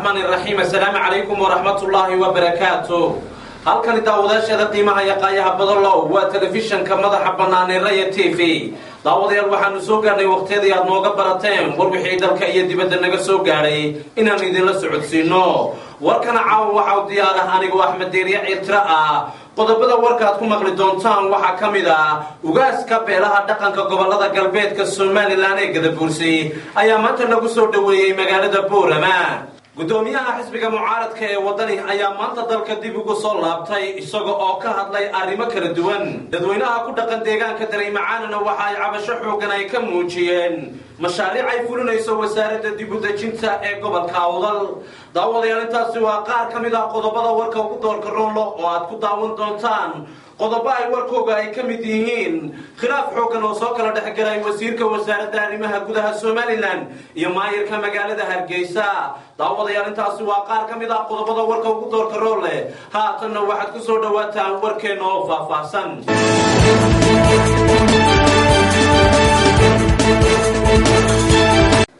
الرحمن الرحيم. السلام عليكم ورحمة الله وبركاته. halkan daawadayaasha qiimaha yaqaaya badalo waa telefishanka madaxa banaan ee Raya TV. daawadayaal waxaanu soo gaarnay waqtiyadii aad nooga barateen warbixii dalka iyo dibadda naga soo gaaray inaan idin la socodsiino. warkana caawa waxa uu diyaar ah anigu Axmed Deeriya Ciitra ah. qodobada warka aad ku maqli doontaan waxa kamid ah ugaaska beelaha dhaqanka gobolada galbeedka Soomaaliland ee Gadabuursi ayaa maanta lagu soo dhaweeyay magaalada Boorama. gudoomiyaha xisbiga mucaaradka ee wadani ayaa maanta dalka dib ugu soo laabtay isaga oo ka hadlay arrimo kala duwan. dadweynaha ku dhaqan deegaanka Dareemacaanna waxa ay cabasho xoogan ay ka muujiyeen mashaariic ay fulinayso wasaaradda dib u dejinta ee gobolka Awdal. daawadayaal intaasi waa qaar ka mid ah qodobada warka ugu doorka roolo oo aad ku daawan doontaan. qodobo ay warkooga ay ka mid yihiin khilaaf xoogan oo soo kala dhexgalay wasiirka wasaaradda arrimaha gudaha Soomaaliland iyo maayirka magaalada Hargeysa. daawadayaal intaasi waa qaar ka mid ah qodobada warka ugu doorka roole. haatanna waxaad ku soo dhawaataan warkeena oo faahfaahsan.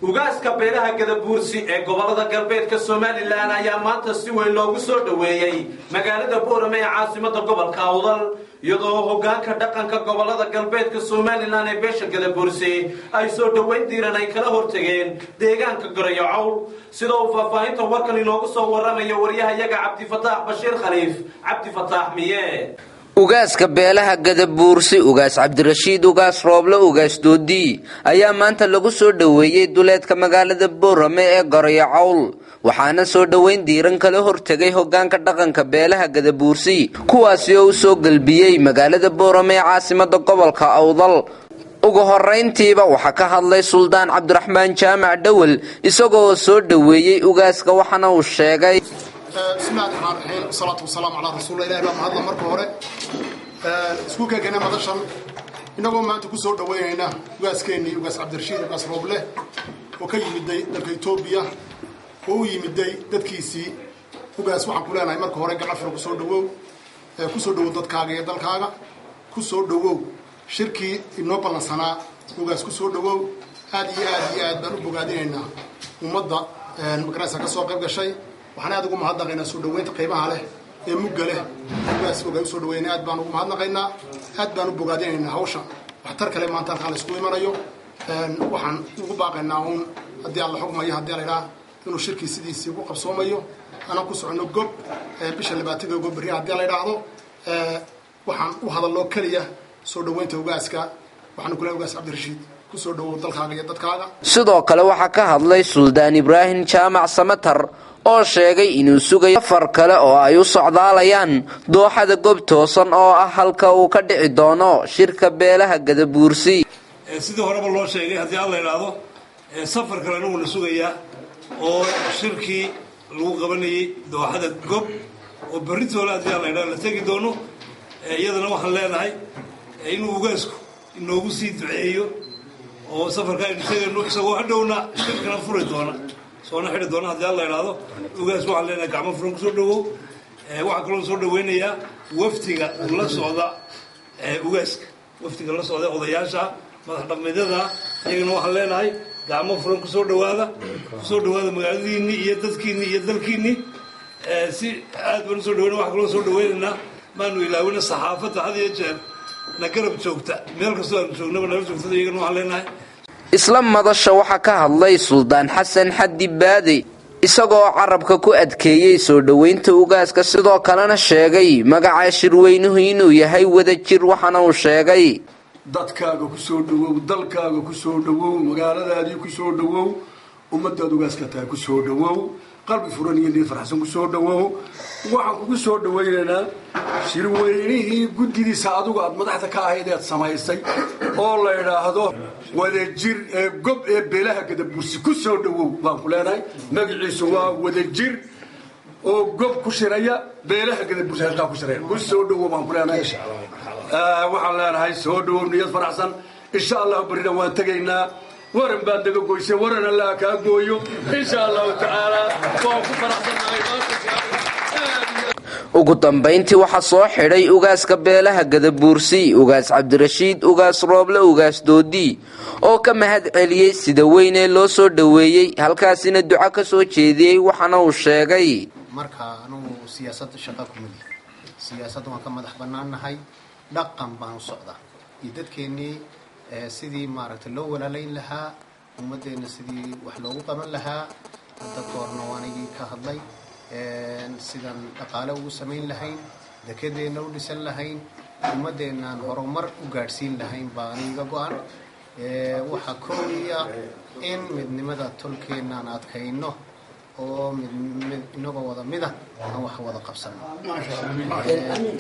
ugaaska beelaha Gadabuursi ee gobolada galbeedka Soomaaliland ayaa maanta si weyn loogu soo dhaweeyay magaalada Boorama ee caasimadda gobolka Awdal iyadoo hoggaanka dhaqanka gobolada galbeedka Soomaaliland ee beesha Gadabuursi ay soo dhaweyn diiran ay kala hortageen deegaanka Gorayacowl. sidoo faahfaahinta warkan inoogu soo waramayo wariyahayaga Cabdifataax Bashiir Khaliif. Cabdifataax miye ugaaska beelaha Gadabuursi ugaas Cabdirashiid ugaas Rooble ugaas Doodi ayaa maanta lagu soo dhaweeyay duleedka magaalada Boorama ee Gorayacowl waxaana soo dhaweyn diiran kala hortagay hoggaanka dhaqanka beelaha Gadabuursi kuwaas oo soo galbiyay magaalada Boorama ee caasimadda gobolka Awdal. ugu horeyntiiba waxa ka hadlay Suldaan Cabdiraxmaan Jaamac Dawal isagoo soo dhaweeyay ugaaska waxaana uu sheegay بسم الله الرحمن الرحيم والصلاة والسلام على رسول الله ما هذا مركو هره اسكوكا كنا مدشان إنه ما أنت كسر دوينا واسكني وقاس عبد الرشيد وقاس روبله وكي يمدي دلك إثيوبيا هو يمدي دتكيسي وقاس وحنا كلنا مركو هره قاعد في كسر دو دت كاجي دل كاجا كسر دو شركة النوبل السنة وقاس كسر دو هذه بنو بقادينا ومضى المكرسة كسر قبل شيء waxaan aad ugu mahadnaqaynaa soo dhaweynta qiimaha leh ee mugga leh ugaas uga soo dhaweynaa aad baan ugu mahadnaqaynaa aad baan u bogaadinaynaa hawsha waxtar kale maanta halkaan isku imanayo waxaan ugu baaqaynaa haddii alla xukmayo haddii la ilaa inuu shirkii sidiisii ugu qabsoomayo anaan ku socono gob bisha 20 gob bari haddii la ilaahdo waxaan u hadalno kaliya soo dhaweynta ugaaska waxaan kula ugaas Cabdirashiid ku soo dhawo dalkaaga iyo dadkaaga. sidoo kale waxa ka hadlay Suldaan Ibraahim Jaamac Samatar oo sheegay inuu sugayo far kale oo ay u socdaalayaan dooxada gob toosan oo ah halka uu ka dhici doono shirka beelaha Gadabuursi. sidoo horeba loo sheegay haddii alla ilaado safar kale inuu la sugayaa oo shirkii lagu qabanayay dooxada gob oo barritooda haddii alla ilaado la tagi doono. iyadana waxaan leenahay inuu ugaasku inoogu sii duceeyo oo safarka aynu sheegayno isagoo hadhowna shirkana furi doona soona xidhi doona haddii alla ilaado. ugaas waxaan leenahay gacmo furan ku soo dhawow. waxaan kaloo soo dhaweynayaa waftiga la socda ugaaska waftiga la socda odayaasha madax dhaqameedyada iyagana waxaan leenahay gacmo furan ku soo dhawaada magaaladiinni iyo dadkiinni iyo dalkiinni si aad baan soo dhaweynaa. waxaan kaloo soo dhaweynaynaa maanu ilaawina saxaafadda had iyo jeer na garab joogta meel kastoo aanu joognaba nala joogtada iyagana waxaan leenahay. isla madasha waxa ka hadlay Suldaan Xasan Xaddi Baadi isagoo carabka ku adkeeyay soo dhaweynta ugaaska sidoo kalena sheegay magaca shirweynuhu inuu yahay wadajir waxaana uu sheegay dadkaaga ku soo dhawow dalkaaga ku soo dhawow magaaladaadii ku soo dhawow ummadaada ugaaska taa ku soo dhawow qalbi furan iyo farxsan ku soo dhawow. waxaan kugu soo dhaweynaynaa shirweynihii guddidiisa adigu aad madaxda ka ahayd ee samaysay oo la yiraahdo wadajir ee gob ee beelaha Gadabuursi ku soo dhawow baan ku leenahay. magaciisu waa wadajir oo gob ku shiraya beelaha Gadabuursi halka ku shiraya ku soo dhawow baan ku leenahay. waxaan leenahay soo dhawow niyad farxsan insha Allah barina waan tagaynaa waran baan daga goysay waran Allah ka gooyo insha Allah taala waan ku faraxsanahay. ugu dambeyntii waxa soo xidhay ugaaska beelaha gadabuursi ugaas cabdirashiid ugaas rooble ugaas doodi oo ka mahad celiyay sida weyn ee loo soo dhaweeyay halkaasina duco ka soo jeediyay waxana uu sheegay marka anu siyaasadda shaqo ku mid siyaasadda waan ka madax banaanahay dhaqan baan u socdaa dadkeenii sidii maaragtay loo walaalayn lahaa ummadeena sidii wax loogu qaban lahaa dadka horna waanigii ka hadlay sidan dhaqaale ugu samayn lahayn dekedeena u dhisan lahayn ummadeenaan horumar u gaadhsiin lahayn baa aniga go-an waxaa koobiya in midnimada tolkeenaan adkayno oo inagoo wada mida aan wax wada qabsano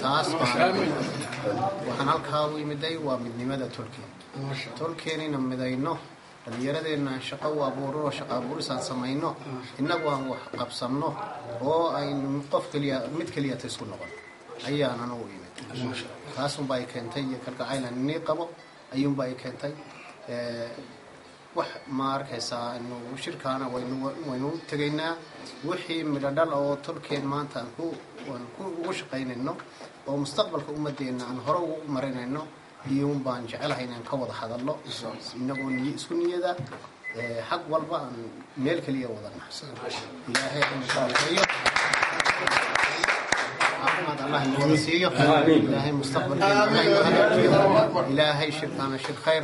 taas waxaan halkaa u imiday waa midnimada tolkeenina midayno dhalinyaradeena shaqo u abuuro shaqo abuurisaan samayno inagu aan wax qabsanno oo aynu mid keliya isku noqon ayaan anu u imid taasunbaa ay keentay iyo kalgacaylan inii qabo ayuunbaa ay keentay wax ma arkaysaa inuu shirkaana waynu tegaynaa wixii midhadhal oo tolkeen maanta aan ugu shaqaynayno oo mustaqbalka ummadeena aan hore ugu marinayno iyuun baan jecelahay inaan ka wada hadalno inagoo isku niyada xaq walba aan meel keliya wadana ilaahay الله يوصيه إلهي مستقبل إلهي شركانا شر خير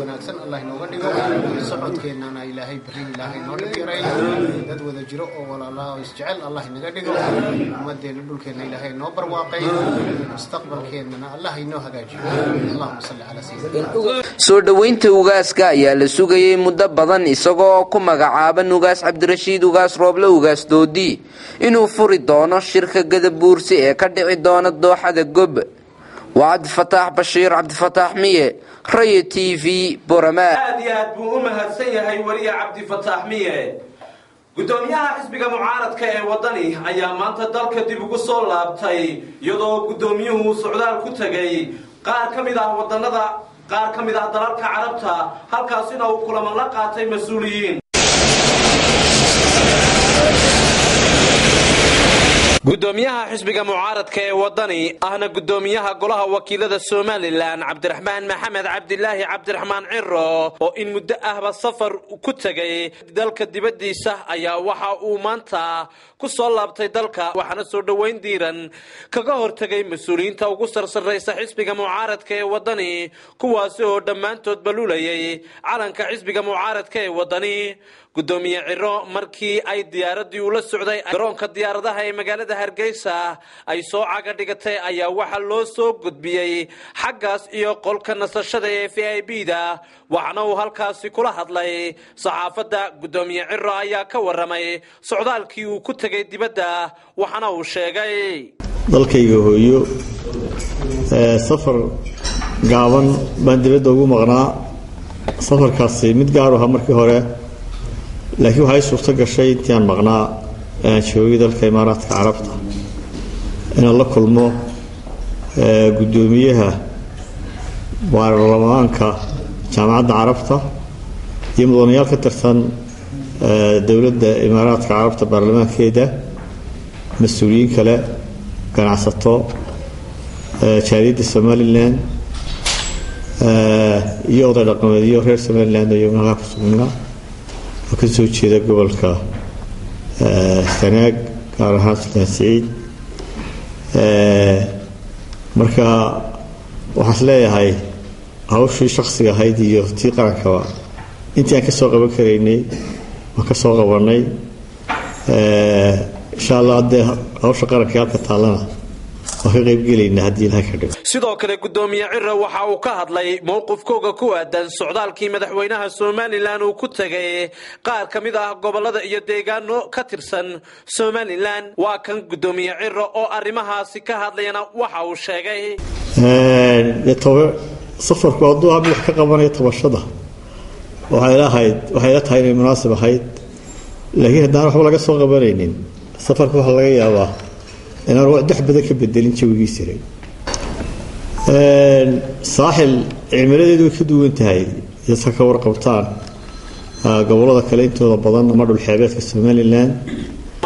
وناكسن الله ينوغدقه صعود كينانا إلهي بري إلهي نوغدقه دادو ذا جرؤ ولا الله يسجعل الله ينوغدقه ومدين لدول كينا إلهي نوبر واقعي مستقبل كينانا الله ينوغدقه اللهم صل على سيدنا soo dhaweynta ugaaska ayaa la sugayay muddo badan isagoo ku magacaaban ugaas cabdirashiid ugaas rooble ugaas doodi inuu furi doono shirka gadabuursi ee ka dhici doona dooxada gob وعبد الفتاح بشير عبد الفتاح مية ري تي في بورماء هذه بومها سيها وريا عبد الفتاح مية gudoomiyaha xisbiga mucaaradka ee wadani ayaa maanta dalka dib ugu soo laabtay iyadoo gudoomiyuhu socdaal ku tagay qaar kamid ah dalalka carabta halkaasina uu kulamo la qaatay mas'uuliyiin gudoomiyaha xisbiga mucaaradka ee wadani ahna gudoomiyaha golaha wakiilada Soomaaliland Cabdiraxmaan Maxamed Cabdilaahi Cabdiraxmaan Ciro oo in muddo ahba safar ku tagay dalka dibadiisa ayaa waxa uu maanta ku soo laabtay dalka waxaana soo dhaweyn diiran kaga hortagay mas'uuliyiinta ugu sarsareysa xisbiga mucaaradka ee wadani kuwaas oo dhamaantood baluulayay calanka xisbiga mucaaradka ee wadani gudoomiye Ciro markii ay diyaaradii ula socday garoonka diyaaradaha ee magaalada Hargeysa ay soo caga dhigatay ayaa waxa loo soo gudbiyay xaggaas iyo qolka nasashada ee VIP-da waxaana uu halkaasi kula hadlay saxaafadda gudoomiye Ciro ayaa ka waramay socdaalkii uu ku tagay dibadda waxaana uu sheegay dalkayga hooyo safar gaaban baan dibadda ugu maqnaa safarkaasi mid gaar ah markii hore laakiin waxay suurto gashay intii aan maqnaa joogay dalka Imaaraadka Carabta inaan la kulmo gudoomiyaha baarlamaanka jaamacadda Carabta iyo mudanayaal ka tirsan dawladda Imaaraadka Carabta baarlamaankeeda mas'uuliyiin kale ganacsato jaaliyadda Somaliland iyo oday dhaqameedyo reer Somaliland iyo magaca ku sugnaa ka soo jeeda gobolka Sanaag gaar ahaan Sultan Saciid marka waxaan leeyahay hawshii shakhsiga ahayd iyo tii qarankaba intii aan ka soo qaban karaynay waan ka soo qabanay insha Allah hawsha qaranka halka taalana waxay qayb galeynaa hadii la ka dhigo sidoo kale gudoomiye Ciro waxa uu ka hadlay mowqifkooda ku aadan socdaalkii madaxweynaha Soomaaliland uu ku tagay qaar kamid ah gobolada iyo deegaano ka tirsan Soomaaliland waa kan gudoomiye Ciro oo arimahaasi ka hadlayna waxa uu sheegay safarku haduu wax ka qabanayo tabashada waxay la tahay inay munaasib ahayd laakiin haddaan waxba laga soo qabanaynin safarku waxa laga yaabaa inaan wax dixbada ka bedelin jawigiisa jiray saaxil cimiladeedu ka duwan tahay dadka ka warqabtaan gobolada kale intooda badan ama dhul xeebeedka Soomaaliland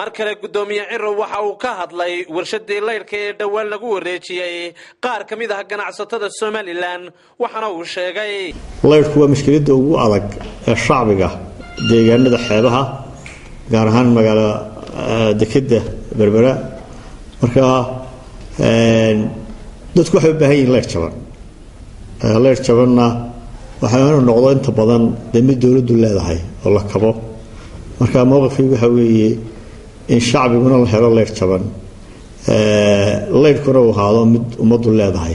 mar kale gudoomiye Ciro waxa uu ka hadlay warshadii leyrka ee dhawaan lagu wareejiyay qaar kamid ah ganacsatada Somaliland waxana uu sheegay leyrku waa mushkiladda ugu adag ee shacbiga deegaanada xeebaha gaar ahaan magaalada dekeda Berbera marka dadku waxay u baahan yihiin leyr jabanna waxaanu noqdo inta badan mid dawladdu leedahay oo la kabo marka mowqifkii waxa weeye in shacbiguna la helo leyr jaban leyrkuna uu ahaado mid ummaddu leedahay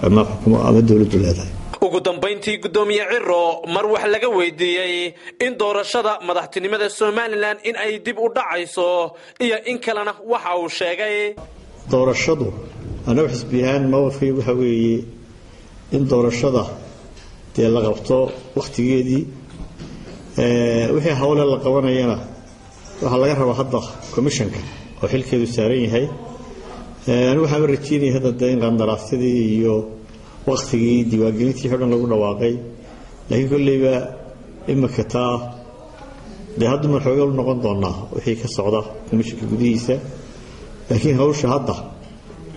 ama dawladdu leedahay ugu dambeyntii gudoomiye Ciro mar wax laga weydiiyay in doorashada madaxtinimada Somaliland in ay dib u dhacayso iyo in kalena waxa uu sheegay doorashadu anagu xisbiyan mowqifkii waxa weeye in doorashada la qabto waqtigeedii wixii hawle la qabanayana waxa laga rabaa hadda commissionka oo xilkeedu saaran yahay anigu waxaan rajeynayaa hadda in qandaraasadii iyo waqtigii diiwaangelintii xidhan lagu dhawaaqay laakiin kulliba imika taa hadda ma xoog u noqon doonaa wixii ka socda commissionka gudihiisa laakiin hawsha hadda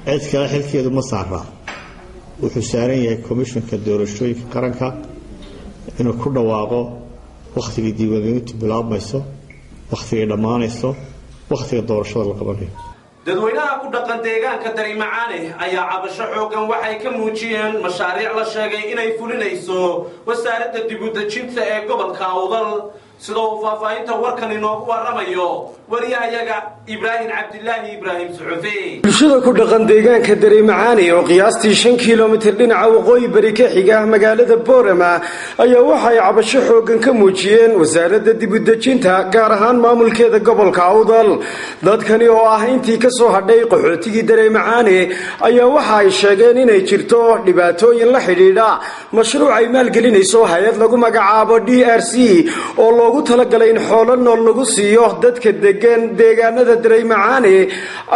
cid kale xilkeedu ma saara wuxuu saaran yahay commissionka doorashooyinka qaranka inuu ku dhawaaqo waqtigii diiwaangelintu bilaabmayso waqtigii dhammaanayso waqtiga doorashada la qabanayo dadweynaha ku dhaqan deegaanka Dareemacaane ayaa cabasho xoogan waxay ka muujiyeen mashaariic la sheegay inay fulinayso wasaaradda dib u dejinta ee gobolka Awdal sidoo faahfaahinta warkan inoogu waramayo wariyahayaga Ibrahim Cabdillaahi Ibrahim Suxufi bulshada ku dhaqan deegaanka Dareemacaane oo qiyaastii 5 kiiloomitir dhinaca waqooyi bari ka xiga magaalada Boorama ayaa waxay cabasho xoogan ka muujiyeen wasaaradda dib u dejinta gaar ahaan maamulkeeda gobolka Awdal dadkani oo ah intii ka soo hadhay qaxootigii Dareemacaane ayaa waxa ay sheegeen inay jirto dhibaatooyin la xiriira mashruuc ay maalgelinayso hay'ad lagu magacaabo DRC oo loogu talagalay in xoolo nool lagu siiyo dadka deegaanada Dareemacaane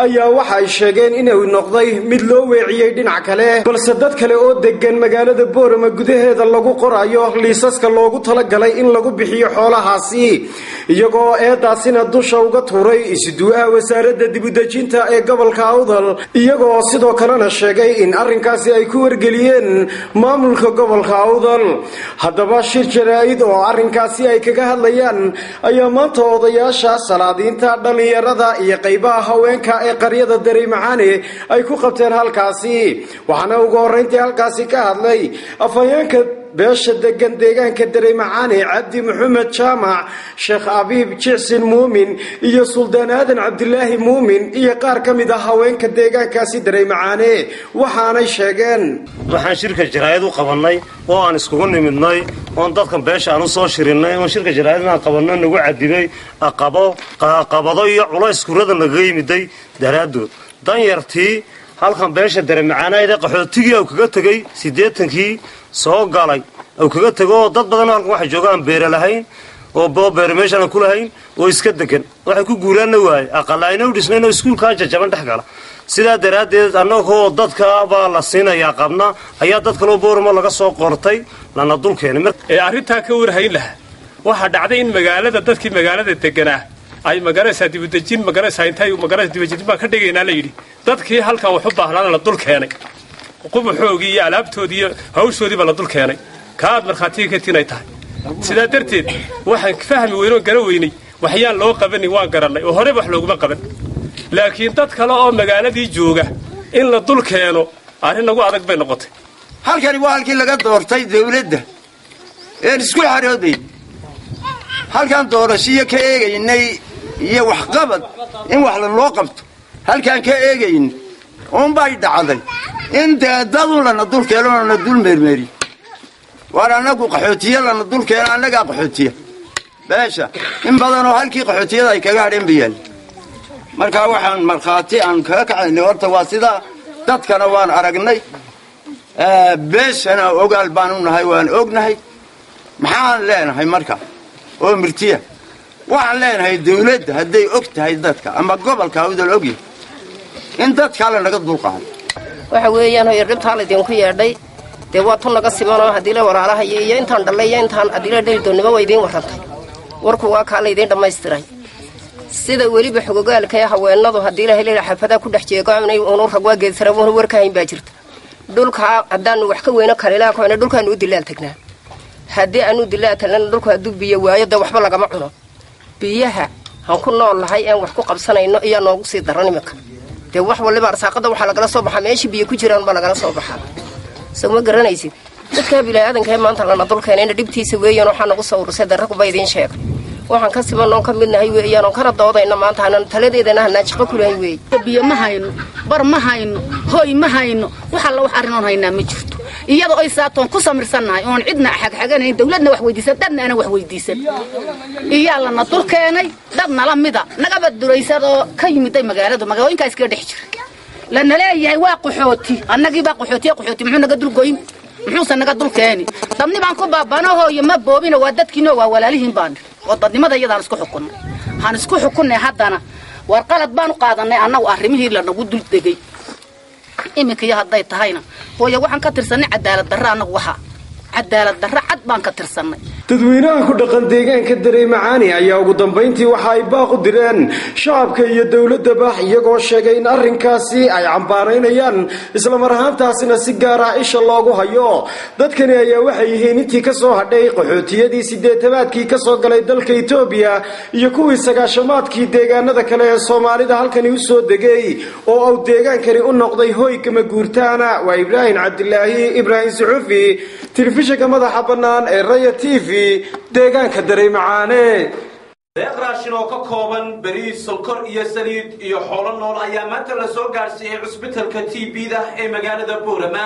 ayaa waxa ay sheegeen inuu noqday mid loo weeciyay dhinac kale balse dad kale oo degan magaalada Boorama gudaheeda lagu qorayo liisaska loogu talagalay in lagu bixiyo xoolahaasi iyagoo eedaasina dusha uga tuuray isduuha wasaaradda dib u dejinta ee gobolka Awdal iyagoo sidoo kalena sheegay in arrinkaasi ay ku wargeliyeen maamulka gobolka Awdal haddaba shir jaraa'id oo arrinkaasi ay kaga hadlayaan ayaa maanta odayaasha salaadiinta dhalinyarada iyo qaybaha haweenka ee qaryada Dareemacaane ay ku qabteen halkaasi waxaana ugu horeyntii halkaasi ka hadlay afhayeenka beesha degan deegaanka Dareemacaane Cabdi Maxamed Jaamac Sheekh Abiib Jicsin Muumin iyo Suldaan Aadan Cabdillaahi Muumin iyo qaar kamid ah haweenka deegaankaasi Dareemacaane waxaanay sheegeen waxaan shirka jaraa'id u qabanay oo aan iskugu nimidnay oo dadka beesha aan u soo shirinay oo shirka jaraa'id aan qabanay nagu cadibay qabado iyo culays kurada naga yimiday daraadood dan yartii halkan beesha Dareemacaane ay qaxootigii oo kaga tagay 80kii soo galay oo kaga tago dad badan halkan waxa joogaan beer lahayn oo beer meeshan ku lahayn oo iska degan waxa ku guulaan waay aqalayna u dhisnayno iskuulka jajaban dhaxgala sida daraadeed annagoo dadka baa la siinayaa qabna ayaa dad kale oo Boorama laga soo qortay lana dulkeenay ee arinta ka warhayn laha waxa dhacday in magaalada dadkii magaalada deganaa ay magaalada dib u dejin magaalada intay magaalada dib u dejin ka dhigayna la yiri dadkii halkan wax u baahnaan la dul keenay qubu xoogii iyo alaabtoodii iyo hawshoodii la dul keenay kaad marxaatiga ka tinay tahay sida darteed waxaan fahmi weyno gara weynay waxyaan loo qabanay waan garanay oo hore wax looguma qaban laakiin dad kale oo magaaladii jooga in la dul keeno arrin nagu adag bay noqotay halkani waa halkii laga doortay dawladda ee isku xarooday halkan doorashiyo ka eegaynay iyo wax qabad in wax loo qabto halkan ka eegayn on bay dhacday in dadadu lana dul keeno lana dul meermeeri waranagu qaxootiye lana dul keeno anaga qaxootiye beesha in badan oo halkii qaxootiyada ay kaga hadheen biyaan marka waxaan marxaati aan kaga kacaynay horta waa sida dadkana waan aragnay beeshana ogaal baan u nahay waan ognahay maxaan leenahay marka oo mirtiya waxaan leenahay dawladda hadday og tahay dadka ama gobolka Awdal ogyahay in dadka la naga dulqaado waxa weeyaan oo irbta la idin ku yeedhay de waa tan laga simanoo hadii la waraalaha iyo intaan dhalay intaan hadii la dhali doonimo way idin warantay warku waa ka la idin dhameystiray sida weliba xogogaalka ee haweenadu haddii la helay xafada ku dhex jeegaanay oo ragwa geesara oo warkayn baa jirta dhulka haddaan wax ka weyna kaleelaa koona dhulkaan u dilaal tagnaa haddii aanu dilaal talan dhulka haduu biyo waayo da waxba lagama cuno biyaha aan ku noolahay aan wax ku qabsanayno iyo noogu sii daran imika de wax waliba arsaaqada waxa lagala soo baxaa meeshii biyo ku jiraan ba lagala soo baxaa soo garanaysid dadka bilaadanka maanta lana dulkeenayna dhibtiisa weeyaan waxa nagu soo urusay darag ba idin sheeg waxaan ka simanoo ka midnahay weeyaan oo kala doodayna maanta hanan taladeedana hanaa shaqo kulahay weey biyo ma hayno bar ma hayno hooy ma hayno waxa la wax arinoon haynaa ma jirto iyadoo ay saatoon ku samirsanahay oon cidna xagxaganayn dawladna wax weydiisan dadna ana wax weydiisan iyaa lana dulkeenay dadna la mida naga baduraysadoo ka yimiday magaalooyinka iska dhex jira lana leeyahay waa qaxooti annagii baa qaxooti muxuu naga dulgoyn muxuu naga dulkeeni dadni baan ku baabanaho iyo ma boobina waa dadkiina waa walaalihiin baan wadadnimada iyadaan isku xukunay han isku xukunay haddana war qalad baan u qaadanay annagu arrimihii la nagu dul degay imika hadday tahayna hooyo waxaan ka tirsanay cadaalad darro annagu waxa cadaalad darro cad baan ka tirsanay dadweynaha ku dhaqan deegaanka Dareemacaani ayaa ugu dambeyntii waxa ay baaq u direen shacabka iyo dawladaba iyagoo sheegay in arrinkaasi ay cambaaraynayaan isla mar ahaantaasina si gaar ah isha loogu hayo dadkani ayaa waxay yihiin intii ka soo hadhay qaxootiyadii 80-aadkii ka soo galay dalka Itoobiya iyo kuwii 90-aadkii deegaanada kale ee Soomaalida halkani u soo degay oo uu deegaankani u noqday hooy kama guurtaana waa Ibrahim Cabdillaahi Ibrahim Suxufi telefishinka madaxa bannaan ee Raya TV deegaanka Dareemacaane deeq raashin oo ka kooban bariis sonkor iyo saliid iyo xoolo nool ayaa maanta la soo gaarsiiyay cusbitaalka TB-da ee magaalada Boorama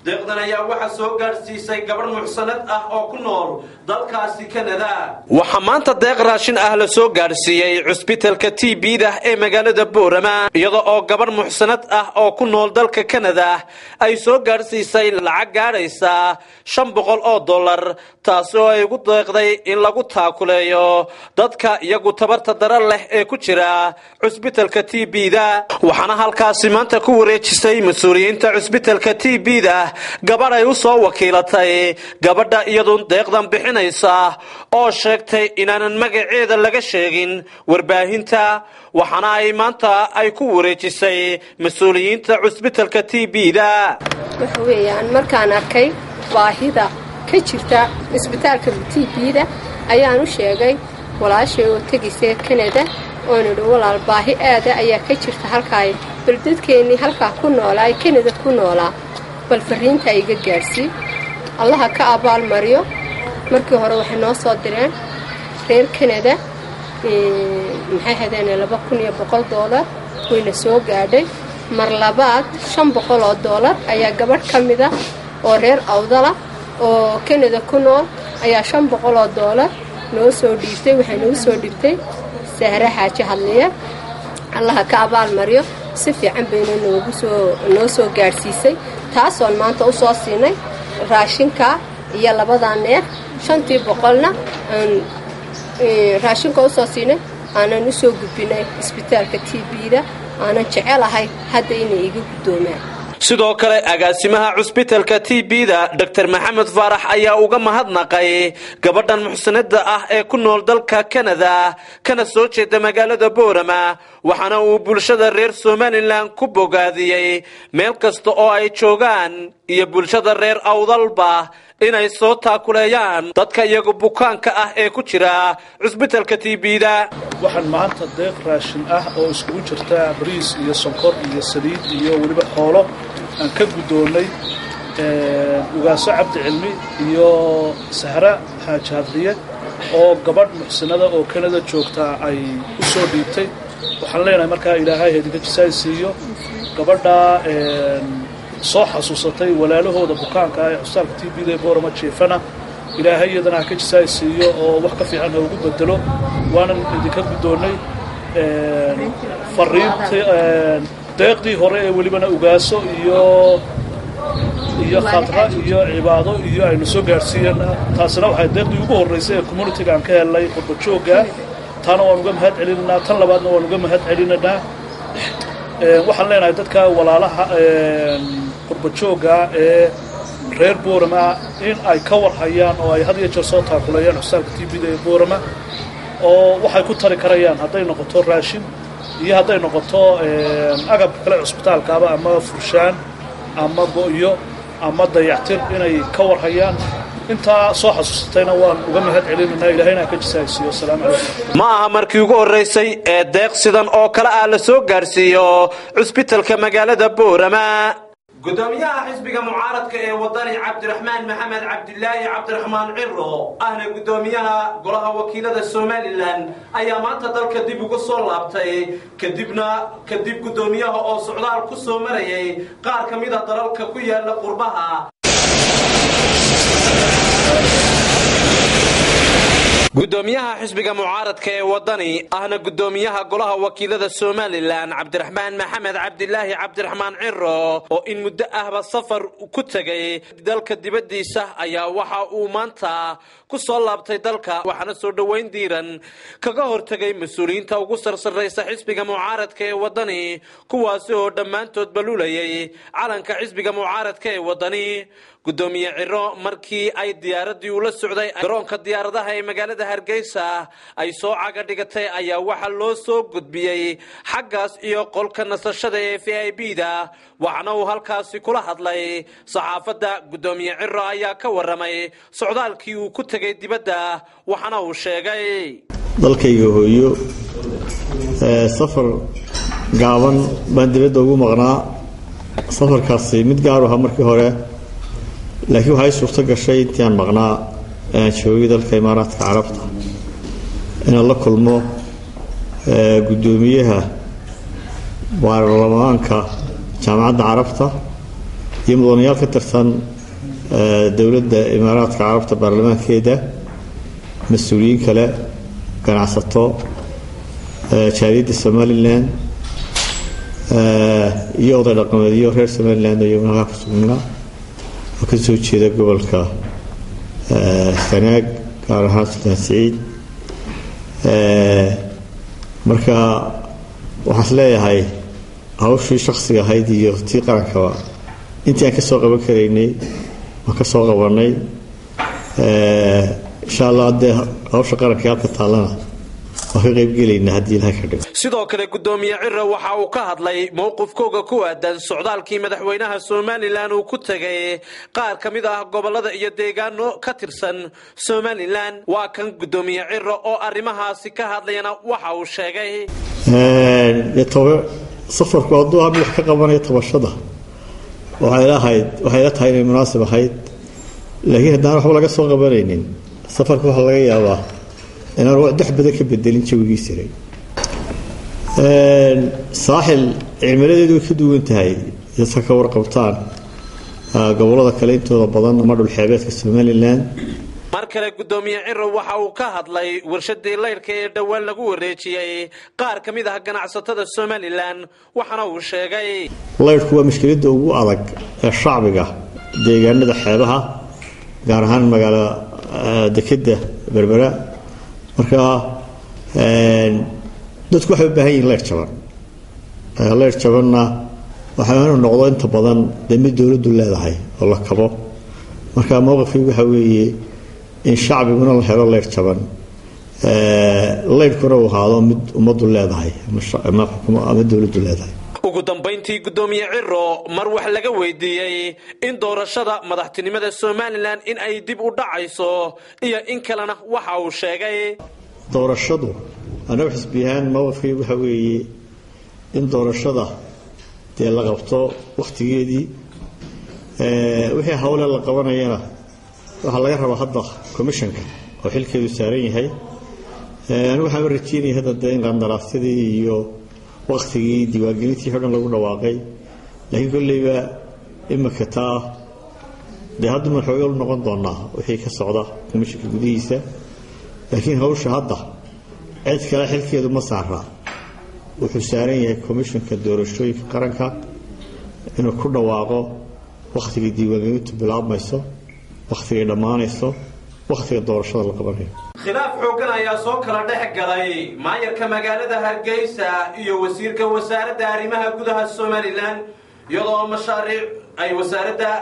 deeqdan ayaa waxa soo gaarsiisay gabar muxsanad ah oo ku nool dalkaasi Canada waxa maanta deeq raashin ah la soo gaarsiiyay cusbitaalka TB-da ee magaalada Boorama iyada oo gabar muxsanad ah oo ku nool dalka Canada ay soo gaarsiisay lacag gaaraysa $500 taasoo ay ugu deeqday in lagu taakuleeyo dadka iyagu tabarta daran leh ee ku jira cusbitaalka TB-da waxaana halkaasi maanta ku wareejisay mas'uuliyiinta cusbitaalka TB-da gabar ay u soo wakiilatay gabadha iyadu deeqdan bixinaysa oo sheegtay inaanan magaceeda laga sheegin warbaahinta waxaana ay maanta ay ku wareejisay mas'uuliyiinta cusbitaalka TB-da waxa weeyaan markaan arkay baahida ka jirta cusbitaalka TB-da ayaan u sheegay walaashay oo tagisay Canada oo nidho walaal baahi aad ayaa ka jirta halkaay dadkeeni halka ku noolaa Canada ku noolaa bal fariinta iga gaarsi Allah ka abaal mariyo markii hore waxay noo soo direen reer Canada maxay hadeen $200 wayna soo gaadhay mar labaad $500 ayaa gabadh kamida oo reer Awdala oo Canada ku nool ayaa $500 noo soo dhiibtay waxay noo soo dhibtay Sahra Xaaji Hadliya Allah ka abaal mariyo si fiican bayna noo soo gaarsiisay taasoo maanta u soo siinay raashinka iyo labada neef $500na raashinka u soo siinay aanan u soo gudbinay isbitaalka TB-da aanan jecelahay hadda inay iga gudoomaan sidoo kale agaasimaha cusbitaalka TB-da Dr. Maxamed Faarax ayaa uga mahadnaqay gabadhan muxsanada ah ee ku nool dalka Canada kana soo jeeda magaalada Boorama waxaana uu bulshada reer Somaliland ku bogaadiyay meel kasta oo ay joogaan iyo bulshada reer Awdalba inay soo taakuleeyaan dadka iyagu bukaanka ah ee ku jira cusbitaalka TB-da waxaan maanta deeq raashin ah oo isku jirta bariis iyo sonkor iyo saliid iyo waliba xoolo aan ka gudoonay ugaaso Cabdi Cilmi iyo Sahra Xaaji Hadliya oo gabadh muxsanada oo Canada joogta ay u soo dhiibtay waxaan leenahay markaa Ilaahay idinka jisaysiiyo gabadha soo xasuusatay walaalahooda bukaanka ee cusbitaalka TB-da ee Boorama jeefana Ilaahay iyadana ka jisaysiiyo oo wax ka fiican ugu bedelo waanan idinka gudoonay fariinta deeqdii hore ee walibana ugaaso iyo khatra iyo cibaado iyo aynu soo gaarsiiyeen taasina waxay deeqdii ugu horeysay ee community-ga aan ka helay qurba jooga taana waan uga mahad celinaa tan labaadna waan uga mahad celinaa waxaan leenahay dadka walaalaha qurba jooga ee reer Boorama in ay ka warhayaan oo ay had iyo jeer soo taakulayaan cusbitaalka TB-da ee Boorama oo waxay ku tari karayaan hadday noqoto raashin iyo hadday noqoto agab kale cusbitaalkaaba ama furshaan ama go'yo ama dayactir inay ka warhayaan intaa soo xasuusatayna waan uga mahad celinaynaa ilaahayna ka jisaaysiiyo salaam calaykum ma aha markii ugu horeysay ee deeq sidan oo kale ah la soo gaarsiiyo cusbitaalka magaalada Boorama gudoomiyaha xisbiga mucaaradka ee wadani Cabdiraxmaan Maxamed Cabdilaahi Cabdiraxmaan Ciro ahna gudoomiyaha golaha wakiilada Soomaaliland ayaa maanta dalka dib ugu soo laabtay kadib gudoomiyaha oo socdaal ku soo marayay qaar kamid ah dalalka ku yaala qurbaha gudoomiyaha xisbiga mucaaradka ee wadani ahna gudoomiyaha golaha wakiilada Soomaaliland Cabdiraxmaan Maxamed Cabdilaahi Cabdiraxmaan Ciro oo in muddo ahba safar ku tagay dalka dibadiisa ayaa waxa uu maanta ku soo laabtay dalka waxaana soo dhaweyn diiran kaga hortagay mas'uuliyiinta ugu sarsareysa xisbiga mucaaradka ee wadani kuwaas oo dhamaantood baluulayay calanka xisbiga mucaaradka ee wadani gudoomiye Ciro markii ay diyaaradii ula socday garoonka diyaaradaha ee magaalada Hargeysa ay soo caga dhigatay ayaa waxa loo soo gudbiyay xaggaas iyo qolka nasashada ee VIP-da waxaana uu halkaasi kula hadlay saxaafadda gudoomiye Ciro ayaa ka waramay socdaalkii uu ku tagay dibadda waxaana uu sheegay dalkayga hooyo safar gaaban baan dibadda ugu maqnaa safarkaasi mid gaar ah markii hore laakiin waxay suurto gashay intii aan maqnaa joogay dalka Imaaraadka Carabta inaan la kulmo gudoomiyaha baarlamaanka jaamacadda Carabta iyo mudanayaal ka tirsan dawladda Imaaraadka Carabta baarlamaankeeda mas'uuliyiin kale ganacsato jaaliyadda Somaliland iyo oday dhaqameedyo reer Somaliland iyo halka ku sugnaa ka soo jeeda gobolka Sanaag gaar ahaan Sultan Saciid marka waxaan leeyahay hawshii shakhsiga ahayd iyo tii qaranka intii aan ka soo qaban karaynay waan ka soo qabanay insha Allah hadda hawsha qaranka halka taalana waxay qayb galayna hadii Ilaahay ka dhigo sidoo kale gudoomiye Ciro waxa uu ka hadlay mowqifkooda ku aadan socdaalkii madaxweynaha Soomaaliland uu ku tagay qaar kamid ah gobolada iyo deegaano ka tirsan Soomaaliland waa kan gudoomiye Ciro oo arrimahaasi ka hadlayna waxa uu sheegay safarku haduu hab wax ka qabanay tabashada waxay la tahay inay munaasib ahayd laakiin haddaan wax laga soo qabanaynin safarku waxa laga yaabaa inaan wax badan ka bedelin jawigiisa saaxil cimiladeedu ka duwan tahay dadka ka warqabtaan gobolada kale intooda badan ama dhul xeebeedka Somaliland mar kale gudoomiye Ciro waxa uu ka hadlay warshadii leyrka ee dhawaan lagu wareejiyay qaar kamid ah ganacsatada Somaliland waxana uu sheegay leyrku waa mushkiladda ugu adag ee shacbiga deegaanada xeebaha gaar ahaan magaalada dekedda Berbera marka dadku waxay u baahan yihiin leer jabanna waxay noqdo inta badan mid dawladdu leedahay oo la kabo marka mowqifkii waxa weeye in shacbiguna la helo leer jaban leerkuna uu ahaado mid ummaddu leedahay ama dawladdu leedahay ugu dambeyntii gudoomiye Ciro mar wax laga weydiiyay in doorashada madaxtinimada Soomaaliland in ay dib u dhacayso iyo in kalena waxa uu sheegay doorashadu anagu xisbiyan mowqifkii waxa weeye in doorashada la qabto waqtigeedii wixii hawle la qabanayana waxa laga rabaa hadda commissionka oo xilkeedu saaran yahay anigu waxaan rajeynayaa hadda in qandaraasyadii iyo waqtigii diiwaangelintii xidhan lagu dhawaaqay laakiin kulliba imika taa hadda ma xoog noqon doonaa wixii ka socda commissionka gudihiisa laakiin hawsha hadda cid kale xilkeedu ma saara wuxuu saaran yahay commissionka doorashooyinka qaranka inuu ku dhawaaqo waqtiga diiwaangelintu bilaabmayso waqtiga dhamaanayso waqtiga doorashada la qabanayo khilaaf xoogan ayaa soo kala dhex galay maayarka magaalada Hargeysa iyo wasiirka wasaaradda arrimaha gudaha Soomaaliland iyadoo mashaariic ay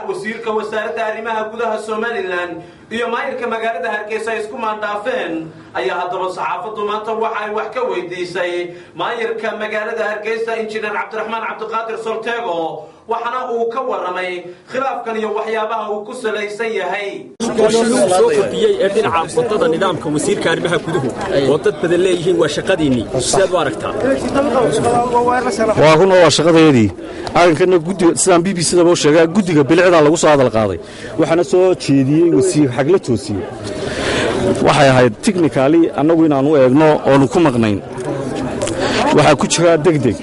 wasiirka wasaaradda arrimaha gudaha Soomaaliland iyo maayarka magaalada Hargeysa isku maandhaafeen ayaa haddaba saxaafaddu maanta waxa ay wax ka weydiisay maayirka magaalada Hargeysa injineer Cabdiraxmaan Cabdiqaadir Solteego waxana uu ka waramay khilaafkan iyo waxyaabaha uu ku salaysan yahay soo kordhiyay ee dhinaca wadada nidaamka wasiirka arrimaha guduhu oo dad badan leeyihiin waa shaqadiinii sidaad u aragtaa waa shaqadeedii arrinkana guddiga sidaan BBC-da buu sheegay guddiga bilicda lagu soo hadal qaaday waxaana soo jeediyay wasiir xagla toosiyay waxay ahayd technically annagu inaan u eegno oo ku maqnayn waxa ku jira degdeg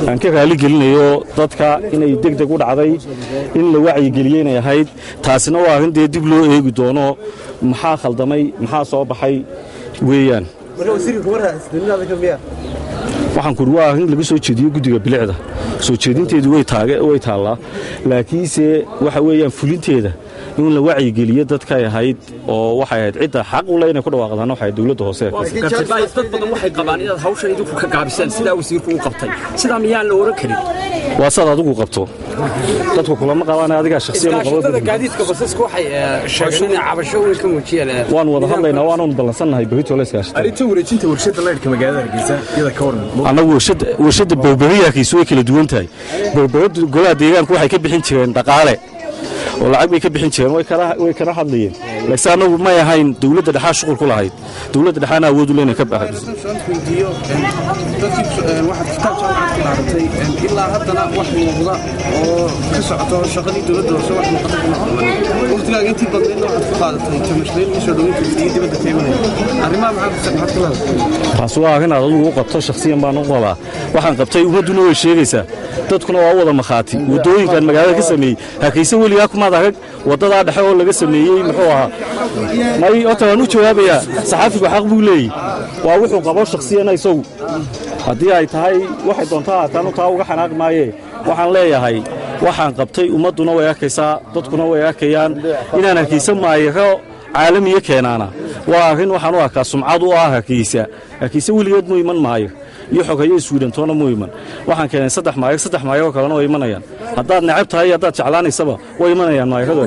aan ka raali gelinayo dadka inay degdeg u dhacday in la wacyi geliyay inay ahayd taasina waa arrin dib loo eegi doono maxaa khaldamay maxaa soo baxay weeyaan waxaan ku waa arrin laga soo jeediyo guddiga bilicda soo jeedinteedu way taallaa laakiinse waxa weeyaan fulinteeda in la wacyi geliyo dadka ay ahayd oo waxay ahayd cidda xaq u leh inay ku dhawaaqdaan waxay dawladda hoose dad badan waxay qabaan inaad hawshan idinku ka gaabisaan sidaa wasiirku u qabtay sidaa miyaan la oran karin waa sad adigu qabto dadku kulama qabaan adiga shakhsiyan u qabto gaadiidka basaska waxay sheegeen in cabasho weyn ka muujiyeen waan wada hadlaynaa waanu ballansanahay berito la iskaashto arinta wareejinta warshada leedhka magaalada Hargeysa iyada ka waran anagu warshada bowbariyakiisu way kala duwan tahay bowbaradu golaha deegaanku waxay ka bixin jireen dhaqaale oo lacag bay ka bixin jireen way kana hadlayeen laakiin anagu ma yahayn dawladda dhaxaa shuqul ku lahayd dawladda dhaxaana awood u leeyahay ka baxay ilaa haddana wax muuqda oo ka socoto shaqadii dawladda hoose wax muuqda waqtiga intii badneedna waxaad ku qaadatay tamashleyn iyo soo dhaweynta dibadda ka imanaya arrimaha maxaad ku leedahay taas waa arrin aad adigu u qabto shakhsiyan baan u qabaa waxaan qabtay ummaduna way sheegaysaa dadkuna waa wada makhaati wadooyinkan magaalada ka sameeyay Hargeysa weligaa kuma adag wadada dhexe oo laga sameeyay muxuu ahaa may otaan u jawaabaya saxaafigu xaq buu leeyahay waa wuxuu qabo shakhsiyan isagu haddii ay tahay waxay doontaa taanu taa uga xanaaq maaye waxaan leeyahay waxaan qabtay ummaduna way arkaysaa dadkuna way arkayaan inaan Hargeysa maayiro caalamiye keenana waa arrin waxaan u arkaa sumcad u ah Hargeysa weligeed mu iman maayo iyo xogayo Sweden toona mu iman waxaan keenay saddex maayo kalena way imanayaan haddaad necab tahay haddaad jeclaanaysaba way imanayaan maayirada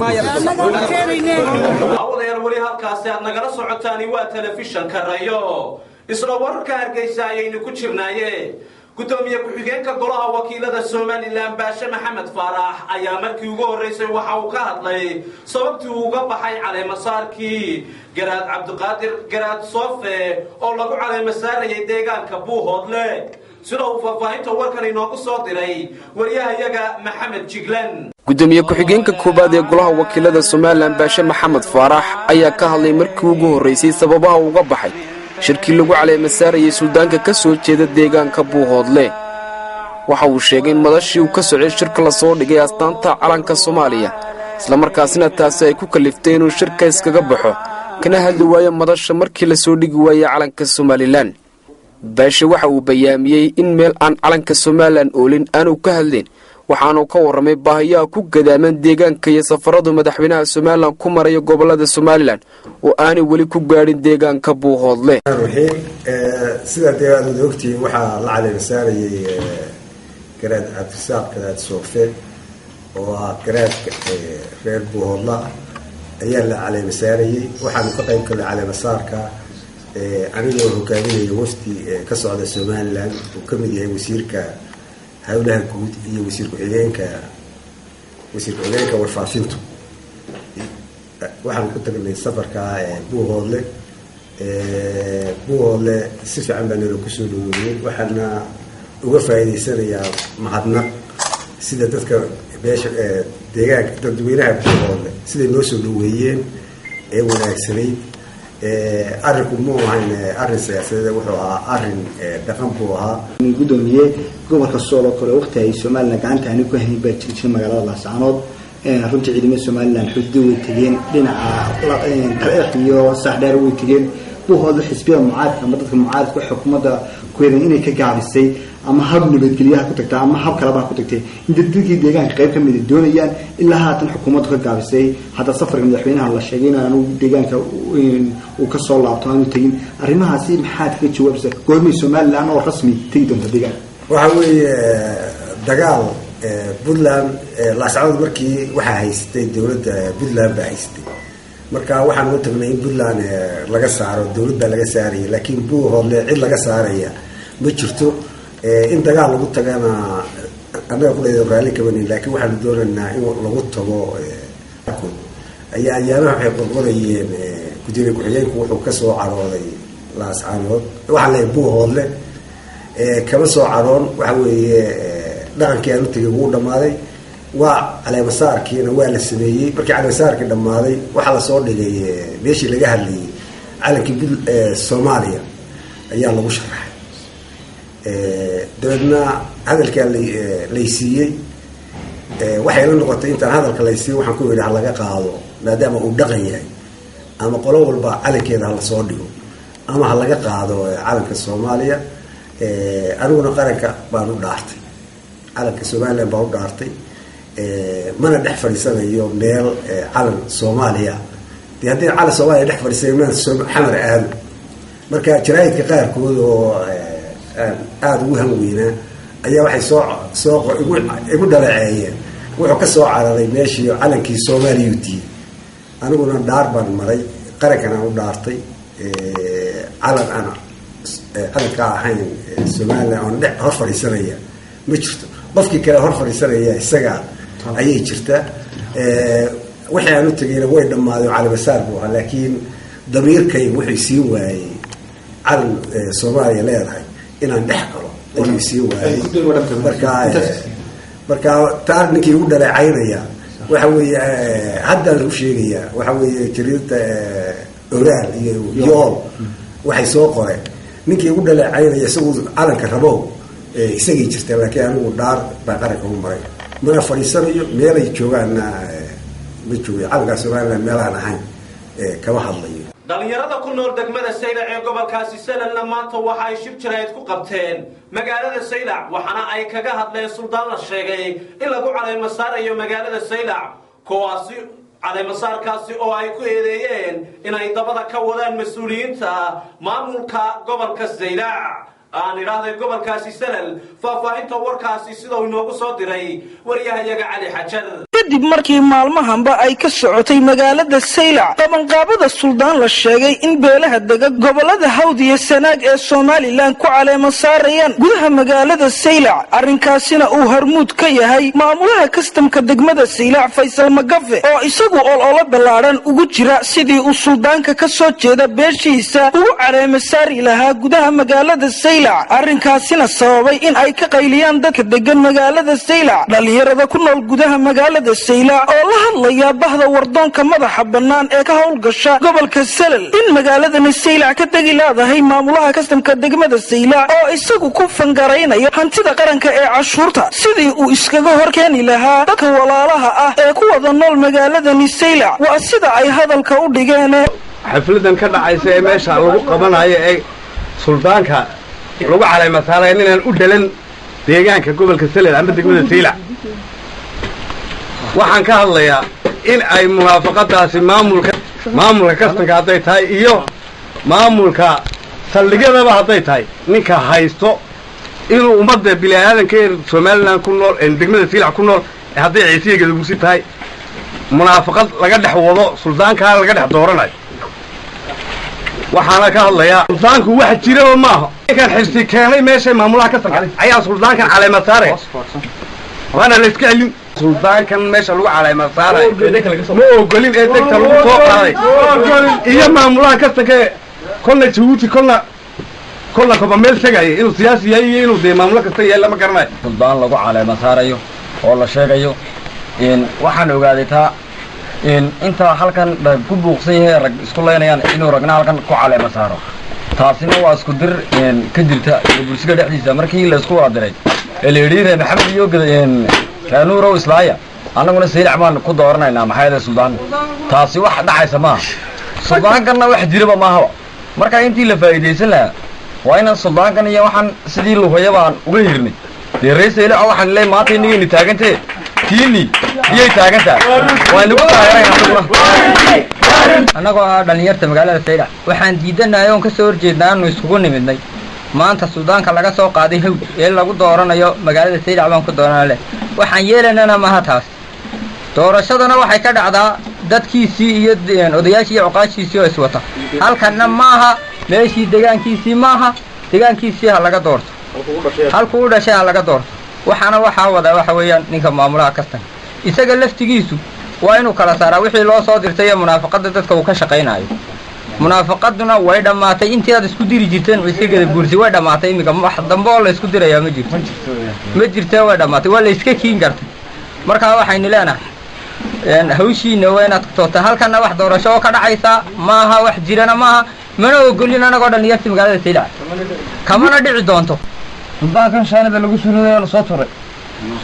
awadayaal wali halkaasi aad nagala socotaani waa telefishanka Rayo isla wararka Hargeysa ayaynu ku jirnaaye gudoomiye ku-xigeenka golaha wakiilada Soomaaliland Baashe Maxamed Faarax ayaa markii ugu horeysay waxa uu ka hadlay sababtii uu uga baxay caleemasaarkii Garaad Cabdiqaadir Garaad Soofe oo lagu caleemasaarayay deegaanka Buuhoodle sida uu faahfaahinta warkan inoogu soo diray wariyahayaga Maxamed Jiglan gudoomiye ku-xigeenka koobaad ee golaha wakiilada Soomaaliland Baashe Maxamed Faarax ayaa ka hadlay markii ugu horeysay sababaha uu uga baxay shirkii lagu caleemasaarayay Suudaanka ka soo jeeda deegaanka Buuhoodle waxa uu sheegay in madashii uu ka socday shirka la soo dhigay astaanta calanka Soomaaliya isla markaasina taasi ay ku kaliftay inuu shirka iskaga baxo kana hadli waayo madasha markii la soo dhigi waayay calanka Soomaaliland Baashe waxa uu bayaamiyay in meel aan calanka Soomaaliland oolin aanu ka hadleen waxaanu ka waramay baahiyaha ku gadaaman deegaanka iyo safarada madaxweynaha Soomaaliland ku maray gobolada Soomaaliland oo aanay wali ku gaarin deegaanka Buuhoodle sida deegaanada ogtii waxa la caleemasaarayay Garaad Cabdisaaq Garaad Soofe oo garaadka reer Buuhoodle ayaa la caleemasaarayay waxaanu ka qayb galay caleemasaarka anigoo hogaaminaya wafdi ka socda Soomaaliland oo ka mid yahay wasiirka hawlaha guud iyo wasiir ku-xigeenka warfaafintu waxaan ku tagnay safarka Buuhoodle si fiican baa nala kusoo dhaweeyay waxaana uga faa'iidaysanayaa mahadnaq sida dadka beesha deegaanka dadweynaha Buuhoodle siday noo soo dhaweeyeen ee wanaagsanayd arinku ma ahayn arrin siyaasadeed wuxuu ahaa arrin dhaqan buu ahaa gudoomiye gobolka Sool oo kale waqti ay Soomaaliland gacanta aan ku hayn baa jirtay magaalada Laascaanood runtii ciidamada Soomaaliland xuduud way tageen dhinaca iyo saxdheer way tageen Buuhoodle xisbiga mucaaradka ama dadka mucaaradka xukuumadda ku yeelan inay ka gaabisay ama hab nabadgelyaha ku tagtay ama hab kale baa ku tagtay in dadkii deegaanka qayb ka mid ah doonayaan ilaa haatan xukuumaddu ka gaabisay hadda safarka madaxweynaha la sheegay in aanu deegaanka uu ka soo laabto aanu tagin arrimahaasi maxaad ka jawaabtaa goormay Soomaaliland oo rasmi tagi doonta deegaan waxa weeye dagaal Puntland Laascaanood markii waxa haystay dawladda Puntland baa haystay marka waxaan u tagnay in Puntland laga saaro dawladda laga saaraya laakiin buuhoodle cid laga saaraya ma jirto in dagaal lagu tagana anaga kuleeyahay raali kabanin laakiin waxaan doonaynaa in lagu tago ayaamaha waxay qorqorayeen guddiga ku-xigeenku wuxuu ka soo carooday laascaanood waxaa la buuhoodle kama soo caroon waxa weeye dhaqankii aanu tagay wuu dhamaaday waa caleemasaarkiina waa la sameeyey markii caleemasaarkii dhamaaday waxaa lasoo dhigay meeshii laga hadlayay calankii Soomaaliya ayaa lagu sharaxay dabeedna hadalkaa laysiiyey waxay la noqotay intaan hadalka laysiiyey waxaan ku yidhi laga qaado maadaama uu dhaqan yahay ama qolo walba calankeeda hala soo dhigo ama ha laga qaado calanka Soomaaliya aniguna qaranka baan u dhaartay calanka Soomaaliya baan u dhaartay mana dhex fadhiisanayo meel calan Soomaaliya haddii calan Soomaaliya dhex fadhiisanayo meel xamar aado marka jaraa'idka qaarkood oo aad ugu hanweynaa ayaa waxay soo igu dhaleeceeyeen wuxuu ka soo cararay meeshii calankii Soomaaliya u diiday aniguna dhaar baan maray qarankana u dhaartay calan ana calanka ahayn Soomaaliya oo dhex hor fadhiisanaya ma jirto qofkii kale hor fadhiisanaya isaga ayay jirtaa wixii aanu tagayna way dhamaaday calaamasaar buu ahaa laakiin damiirkay wuxuu sii waayay calan Soomaaliya leedahay inaan dhex galo ayuu sii waayay marka taar ninkii ugu dhaleecaynaya waxa weeye hadda lagu sheegaya waxa weeye jariirta oral iyo yool waxay soo qoreen ninkii ugu dhaleecaynaya isagu calanka rabo isagii jirta laakiin anigu dhaar baa qaranka u maray mana fadhiisanayo meelay joogaanna ma joogo calanka Soomaaliya meelahan ahayn kama hadlayo dhalinyarada ku nool degmada Saylac ee gobolkaasi Salelna maanta waxa ay shib jirayd ku qabteen magaalada Saylac waxana ay kaga hadleen suldaan la sheegay in lagu caleemasaarayo magaalada Saylac kuwaasi caleemasaarkaasi oo ay ku eedeeyeen in ay dabada ka wadaan mas'uuliyiinta maamulka gobolka Saylac aan iraahday gobolkaasi Salel faahfaahinta warkaasi sida uu inoogu soo diray wariyahayaga Cali Xajar kadib markii maalmahanba ay ka socotay magaalada Saylac qabanqaabada suldaan la sheegay in beelaha dega gobolada Hawd iyo Sanaag ee Soomaaliland ku caleemasaarayaan gudaha magaalada Saylac arrinkaasina uu hormuud ka yahay maamulaha kastamka degmada Saylac Faysal Magafe oo isagu olole balaaran ugu jira sidii uu suldaanka ka soo jeeda beeshiisa ugu caleemasaari lahaa gudaha magaalada Saylac arrinkaasina sababay in ay ka qayliyaan dadka degan magaalada Saylac dhalinyarada ku nool gudaha magaalada Saylac oo la hadlaya bahda wardoonka madaxa bannaan ee ka howlgasha gobolka Salel in magaaladani Saylac ka tagi leedahay maamulaha kastamka degmada Saylac oo isagu ku fangaraynayo hantida qaranka ee cashuurta sidii uu iskaga horkeeni lahaa dadka walaalaha ah ee ku wada nool magaaladani Saylac waa sida ay hadalka u dhigeen xafladan ka dhacaysa ee meesha lagu qabanayo ee suldaanka lagu caleemasaarayo inaan u dhalan deegaanka gobolka Salel ama degmada Saylac waxaan ka hadlayaa in ay muwaafaqadaasi maamulka kastamka hadday tahay iyo maamulka saldhigyadaba hadday tahay ninka haysto inuu ummadda bini'aadanka ee Soomaaliland ku nool ee degmada Saylac ku nool hadday ciisiga gadabuusi tahay munaafaqad laga dhex wado suldaanka laga dhex dooranayo waxaana ka hadlayaa suldaanku wax jira ma aha kan xirsi keenay meesha maamulaha kastamka ayaa suldaankan caleemasaare waana la iska celin suldaankan meesha lagu caleemasaarayo ma ogolin ee degta lagu soo qaaday iyo maamulaha kastamka kolna Jabuuti kolna koba meel tagay inuu siyaasi yahay iyo inuu de maamulo kasta yahay lama garanayo suldaan lagu caleemasaarayo oo la sheegayo in waxaan ogaaday taa in inta halkan ku buuqsan yahay rag isku leynayaan inuu ragna halkan ku caleemasaaro taasina waa isku dir ka jirta bulshada dhexdiisa markii la isku wada diray eleeriire maxamed iyo kaanuuro islaaya annaguna Saylac baan ku dooranaynaa maxayda suldaan taasi wax dhacaysa ma suldaankanna wax jiraba ma aha marka intii la faa'iideysan lahaa waa in suldaankan iyo waxaan sidii luuqaya baan uga hirnay Saylac waxaan leeyahay maanta inagii taagantay tiini iyay taagantaa waa lagu taageeray annagoo dhalinyarta magaalada Saylac waxaan diidanahay oo ka soo horjeednaa inuu isugu nimidnay maanta suldaanka laga soo qaaday Hawd ee lagu dooranayo magaalada Saylac baan ku dooranaa waxaan yeelanana ma taas doorashadana waxay ka dhacdaa dadkiisii iyo odayaashii iyo cuqaashiisii oo iswata halkanna maaha meeshii deegaankiisii maaha deegaankiisii ha laga doorto halkuu u dhashay ha laga doorto waxaana waxaa wadaa waxa weeyaan ninka maamulaha kastan isaga laftigiisu waa inuu kala saaraa wixii loo soo dirtay ee munaafaqada dadka uu ka shaqaynayo munaafaqaduna way dhammaatay intii aad isku diri jirteen iska gada buursi way dhammaatay iminka wax dambe oo la isku dirayaa ma jirto way dhammaatay waa la iska kiin gartay markaa waxaynu leenahay hawshiina waa inaad toota halkana wax doorasho oo ka dhacaysa maaha wax jirana maaha mana ogolin anagoo dhalinyartii magaalada Saylac kamana dhici doonto suldaankan shaanada lagu suraday la soo turay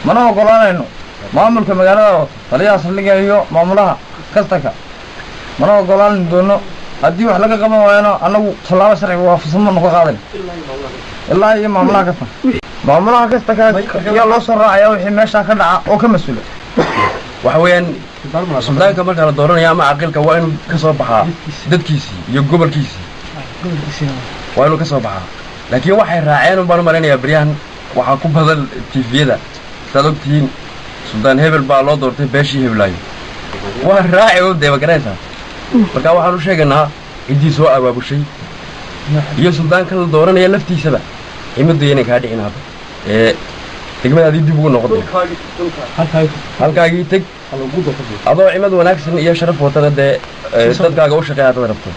mana ogolaanayno maamulka magaalada taliyaha saldhigga iyo maamulaha kastanka mana ogolaan doono haddii wax laga qaban waayno anagu tallaabo sharci waafaqsan ma noqon qaadan ilaa iyo maamulaha kastanka yaa loo soo raacaya wixii meesha ka dhaca oo ka mas'uula waxa weeyaan suldaanka marka la dooranayo ama aqalka waa inuu ka soo baxaa dadkiisii iyo gobolkiisii waa inuu ka soo baxaa laakiin waxay raaceen un baan u malaynayaa baryahan waxaa ku badan tiifiyada saad ogtihiin suldaan hebel baa loo doortay beeshii heblaayo waa raaci oo dee magaranaysaa marka waxaan u sheegaynaa ciddii soo abaabushay iyo suldaanka la dooranaya laftiisaba cimaddu inay kaa dhicin hadda degmadaadii dib ugu noqon halkaagii teg adoo cimad wanaagsan iyo sharaf watana dee dadkaaga u shaqeeya haddaad rabto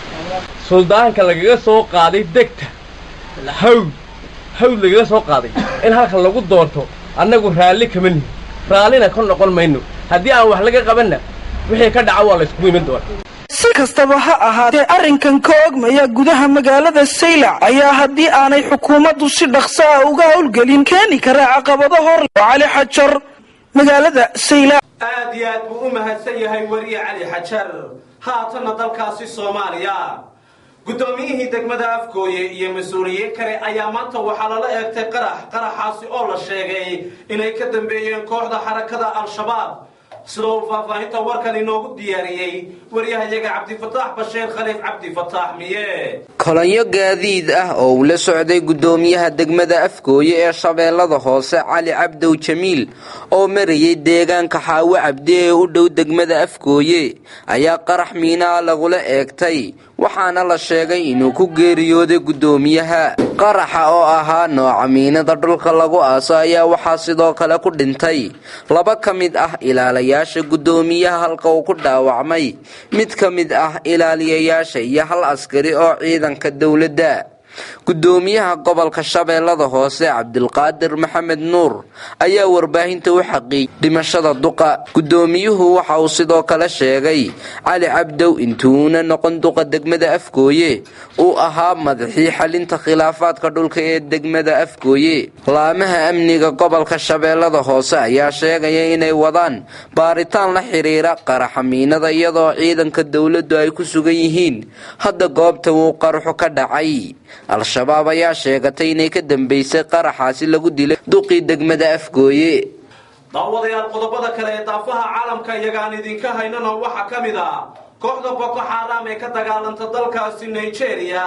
suldaanka lagaga soo qaaday degta hawd lagaga soo qaaday in halka lagu doorto annagu raalli kama nihin raallina ka noqon mayno haddii aan wax laga qabanna wixii ka dhaca waa la iskugu iman doonaa si kastaba ha ahaatee arrinkan ka ogmaya gudaha magaalada Saylac ayaa haddii aanay xukuumaddu si dhaqso ah uga howlgelin keeni kara caqabado hor Cali Xajar magaalada Saylac aad iyo aad buu u mahadsan yahay wariye Cali Xajar haatana dalkaasi Soomaaliya gudoomiyihii degmada Afgooye iyo mas'uuliyiin kale ayaa maanta waxaa lala eegtay qaraxaasi oo la sheegay inay ka dambeeyeen kooxda xarakada al-shabaab sidoo faahfaahinta warkan inoogu diyaariyey waryahayaga cabdifataax bashiir khaliif cabdifataax miye kolonyo gaadiid ah oo uu la socday gudoomiyaha degmada Afgooye ee Shabeellada Hoose Cali Cabdow Jamiil oo marayay deegaanka Xaawo Cabdi ee u dhow degmada Afgooye ayaa qarax miina lagula eegtay waxaana la sheegay inuu ku geeriyooday gudoomiyaha qaraxa oo ahaa nooca miinada dhulka lagu aaso ayaa waxaa sidoo kale ku dhintay laba ka mid ah ilaaliyaasha gudoomiyaha halka uu ku dhaawacmay mid ka mid ah ilaaliyayaasha iyo hal askari oo ciidanka dawladda gudoomiyaha gobolka Shabeellada Hoose Cabdilqaadir Maxamed Nuur ayaa warbaahinta u xaqiijiyay dhimashada duqa gudoomiyuhu waxa uu sidoo kale sheegay Cali Cabdow intuuna noqon duqa degmada Afgooye uu ahaa madaxii xalinta khilaafaadka dhulka ee degmada Afgooye laamaha amniga gobolka Shabeellada Hoose ayaa sheegay inay wadaan baaritaan la xiriira qaraxa miinada iyadoo ciidanka dawladdu ay ku sugan yihiin hadda goobta uu qaraxu ka dhacay al-shabaab ayaa sheegatay inay ka dambeysay qaraxaasi lagu dilay duqii degmada Afgooye daawadayaal qodobada kale ee daafaha caalamka iyagaan idinka haynana waxa ka mid ah kooxda Boko Haram ee ka dagaalanta dalkaasi Nigeria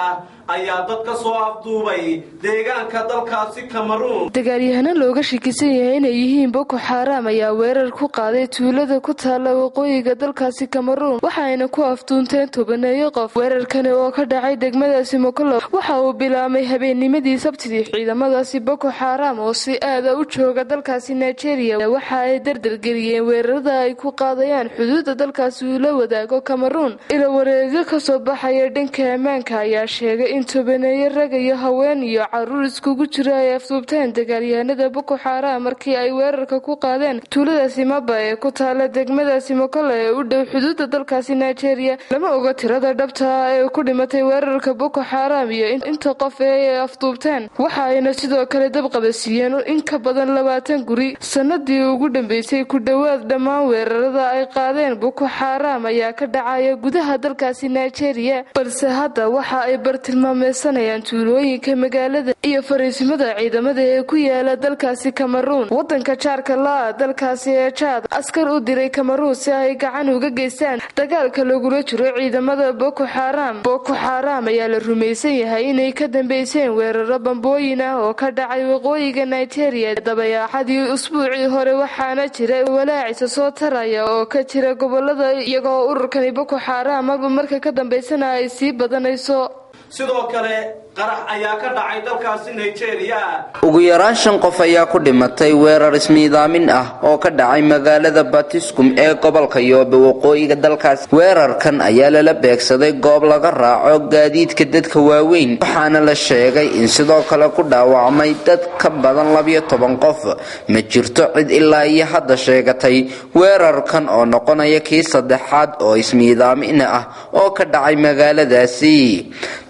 ayaa dad ka soo afduubay deegaanka dalkaasi Cameroon dagaalyahana looga shakisan yahay inay yihiin Boko Haram ayaa weerar ku qaaday tuulada ku taala waqooyiga dalkaasi Cameroon waxayna ku afduunteen tobaneeyo qof weerarkan oo ka dhacay degmadaasi Mokolo waxa uu bilaabmay habeennimadii Sabtidii ciidamadaasi Boko Haram oo si aad u jooga dalkaasi Nigeria waxa ay dardargeliyeen weerarada ay ku qaadayaan xuduudda dalkaasi uu la wadaago Cameroon ila wareega ka soo baxaya dhanka ammaanka ayaa sheegay in tobaneeyo rag iyo haween iyo caruur iskugu jira ay afduubteen dagaalyahanada Boko Haram markii ay weerarka ku qaadeen tuuladaasi Maba ee ku taala degmadaasi Mokolo ee u dhow xuduudda dalkaasi Nigeria lama oga tirada dhabta ah ee ku dhimatay weerarka Boko Haram iyo inta qof ee afduubteen waxa ayna sidoo kale dab qabasiiyeen in ka badan 20 guri sanadii ugu dambeysay ku dhawaad dhammaan weerarada ay qaadeen Boko Haram ayaa ka dhacaya gudaha dalkaasi Nigeria balse hadda waxa ay bartilmaameedsadeen bartilmaameysanayaan tuulooyinka magaalada iyo fariisimada ciidamada ee ku yaala dalkaasi Cameroon. Wadanka jaarka la dalkaasi ee Chad askar u diray Cameroon si ay gacan uga geystaan dagaalka lagula jiro ciidamada Boko Haram. Boko Haram ayaa la rumaysan yahay inay ka dambeyseen weeraro bambooyin ah oo ka dhacay waqooyiga Nigeria dabayaaqadii usbuucii hore, waxaana jira walaacis soo taraya oo ka jira gobolada iyagoo ururkani Boko Haram marka ka dambeysana ay sii badanayso. sidoo kale qarax ayaa ka dhacay dalkaasi Nigeria. ugu yaraan 5 qof ayaa ku dhimatay weerar ismiidaamin ah oo ka dhacay magaalada Batiskum ee gobolka Yobe waqooyiga dalkaas. weerarkan ayaa la beegsaday goob laga raaco gaadiidka dadka waaweyn, waxaana la sheegay in sidoo kale ku dhaawacmay dad ka badan 12 qof. ma jirto cid ilaa iyo hadda sheegatay weerarkan oo noqonaya kii saddexaad oo ismiidaamin ah oo ka dhacay magaaladaasi.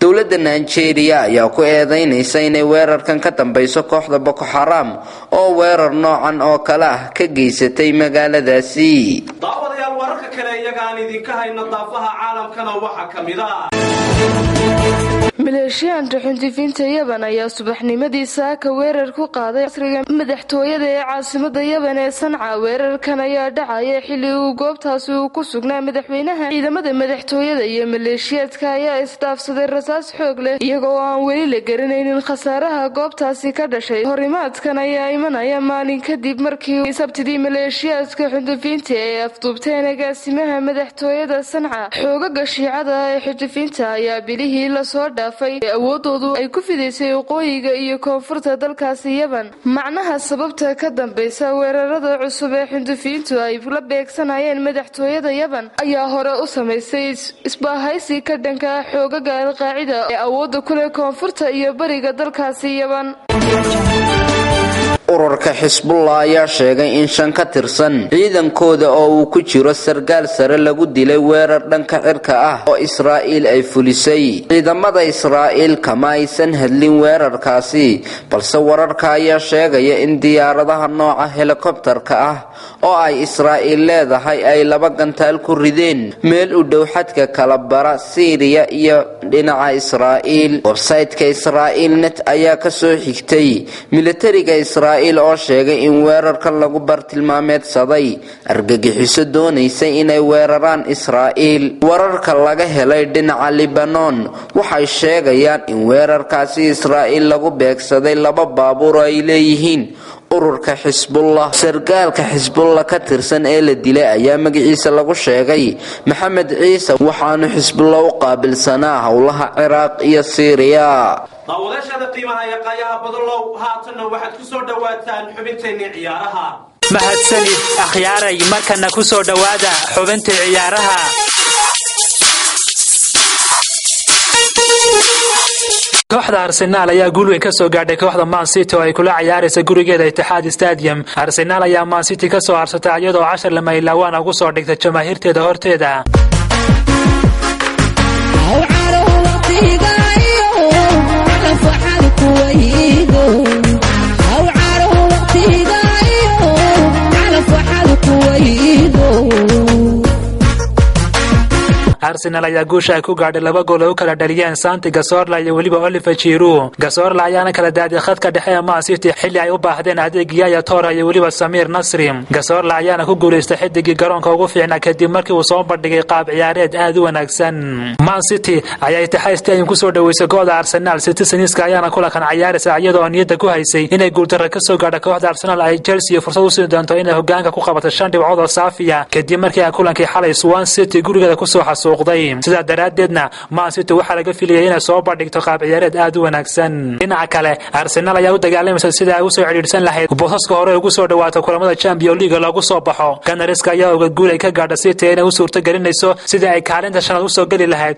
dowladda Nigeria ayaa ku eedeynaysa inay weerarkan ka dambayso kooxda Boko Haram oo weerar noocan oo kale ah ka geysatay magaaladaasi. daawadayaal wararka kale iyaga aan idinka hayno daafaha caalamkana waxa kamid ah maleeshiyaanka xuntifiinta Yaban ayaa subaxnimadii saaka weerar ku qaaday asriga madaxtooyada ee caasimada Yaban ee Sanca. weerarkan ayaa dhacay xilli uu goobtaasi ku sugnaa madaxweynaha. ciidamada madaxtooyada iyo maleeshiyaadka ayaa isdhaafsaday rasaas xoog leh iyagoo aan weli la garanaynin khasaaraha goobtaasi ka dhashay. horimaadkan ayaa imanaya maalin kadib markii sabtidii maleeshiyaadka xuntifiinta ay afduubteen agaasimaha madaxtooyada Sanca. xoogaga shiicada ee xuntifiinta ayaa bilihii la soo awoodoodu ay ku fidaysay waqooyiga iyo koonfurta dalkaasi Yaban. macnaha sababta ka dambaysa weerarada cusub ee xuntifiintu ay la beegsanayeen madaxtooyada Yaban ayaa hore u samaysay isbaahaysi ka dhanka xoogaga Al-Qaacida ee awoodda ku leh koonfurta iyo bariga dalkaasi Yaban. ururka Xisbullah ayaa sheegay in 5 ka tirsan ciidankooda oo uu ku jiro sargaal sare lagu dilay weerar dhanka cirka ah oo Israa'iil ay fulisay. ciidamada Israa'iil kama aysan hadlin weerarkaasi, balse wararka ayaa sheegaya in diyaaradaha nooca helikobtarka ah oo ay Israa'iil leedahay ay 2 gantaal ku rideen meel u dhow xadka kala bara Syria iyo dhinaca Israa'iil. website-ka Israa'iilnet ayaa ka soo xigtay militariga Israa'iil oo sheegay in weerarkan lagu bartilmaameedsaday argagixiso doonaysay inay weeraraan Israa'iil. wararka laga helay dhinaca Lebanon waxay sheegayaan in weerarkaasi Israa'iil lagu beegsaday 2 baabuur oo ay leeyihiin ururka Xisbullah. sargaalka Xisbullah ka tirsan ee la dilay ayaa magaciisa lagu sheegay Maxamed Ciise, waxaanu Xisbullah u qaabilsanaa howlaha Ciraaq iyo Syria. daawadayaasha qiimaha iyo qaayaha badalow haatan waxaad ku soo dhawaataan xubinteennii ciyaaraha. mahadsanid akhyaaray, markana ku soo dhawaada xubinta ciyaaraha. kooxda Arsenal ayaa guul weyn ka soo gaadhay kooxda Man City oo ay kula ciyaaraysa gurigeeda Etihad Stadium. Arsenal ayaa Man City ka soo arsatay iyadoo 10 lama ilaawan ugu soo dhigtay jamaahiirteeda horteeda. Arsenal ayaa guusha ay ku gaadhay 2 gool oo kala dhaliyeen Santi Cazorla iyo waliba Oliver Giroud. Cazorla ayaana kala daadiyay khadka dhexe ee Man City xilli ay u baahdeen adeeg Yaya Toure iyo waliba Samir Nasri. Cazorla ayaana ku guuleystay xidigii garoonka ugu fiicnaa kadib markii uu soo bandhigay qaab ciyaareed aad u wanaagsan. Man City ayaa Etihad Stadium ku soo dhaweysay kooxda Arsenal. Citizenska ayaana kula kan ciyaaraysa iyadoo niyadda ku haysay inay guuldarro ka soo gaadho kooxda Arsenal ay Chelsea fursad u siin doonto inay hoggaanka ku qabato 5 dhibcood oo saafiya kadib markii ay kulankii xalay Swansea City gurigeeda ku soo sida daraadeedna Man City waxa laga filayay inay soo bandhigto qaab ciyaareed aad u wanaagsan. dhinaca kale Arsenal ayaa u dagaalamaysa sida ay u soo xiriirsan lahayd boosaska hore ugu soo dhawaato kulamada Champions League lagu soo baxo. Gunners ayaa uga guul ay ka gaadhay City inay u suurto galinayso sida ay kaalinta shanaad u soo gali lahayd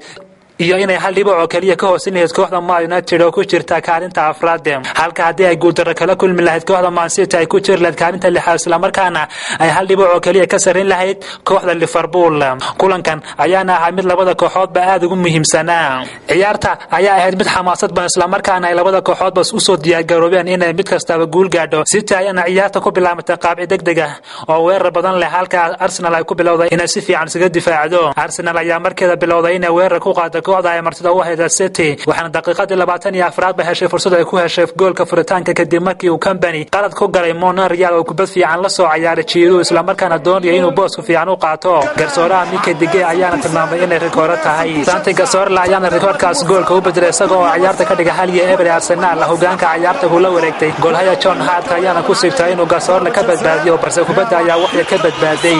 iyo inay hal dhibic oo kaliya ka hoosinayso kooxda Man United oo ku jirta kaalinta afraad. halka hadii ay guuldarro kala kulmi lahayd kooxda Man City ay ku jiri lahayd kaalinta 6 isla markaana ay hal dhibic oo kaliya ka sarin lahayd kooxda Liverpool. kulankan ayaana ahaa mid labada kooxoodba aad ugu muhiimsanaa. ciyaarta ayaa ahayd mid xamaasad badan isla markaana ay labada kooxoodba u soo diyaar garoobeen inay mid kastaba guul gaadho. City ayaana ciyaarta ku bilaabtay qaab degdeg ah oo weerar badan leh, halka Arsenal ay ku bilowday inay si fiican isaga difaacdo. Arsenal ayaa markeeda bilowday inay weerar ku qaado kooxda ay martida u hayda City waxaana daqiiqadii 24 ba heshay fursad ay ku heshay goolka furitaanka kadib markii uu Company qalad ku galay Monreal oo kubad fiican la soo ciyaaray Giroud isla markaana doonaya inuu boos fiican u qaato garsooraha Mikel Dige ayaana tilmaamay inay rikoor tahay Santiago Cazorla ayaana rikoorkaas goolka u bedelay isagoo ciyaarta ka dhigay hal iyo eber Arsenal hogaanka ciyaarta uu la wareegtay goolhaya John Hart ayaana ku sigtay inuu Cazorla ka badbaadiyo balse kubadda ayaa wax ka badbaaday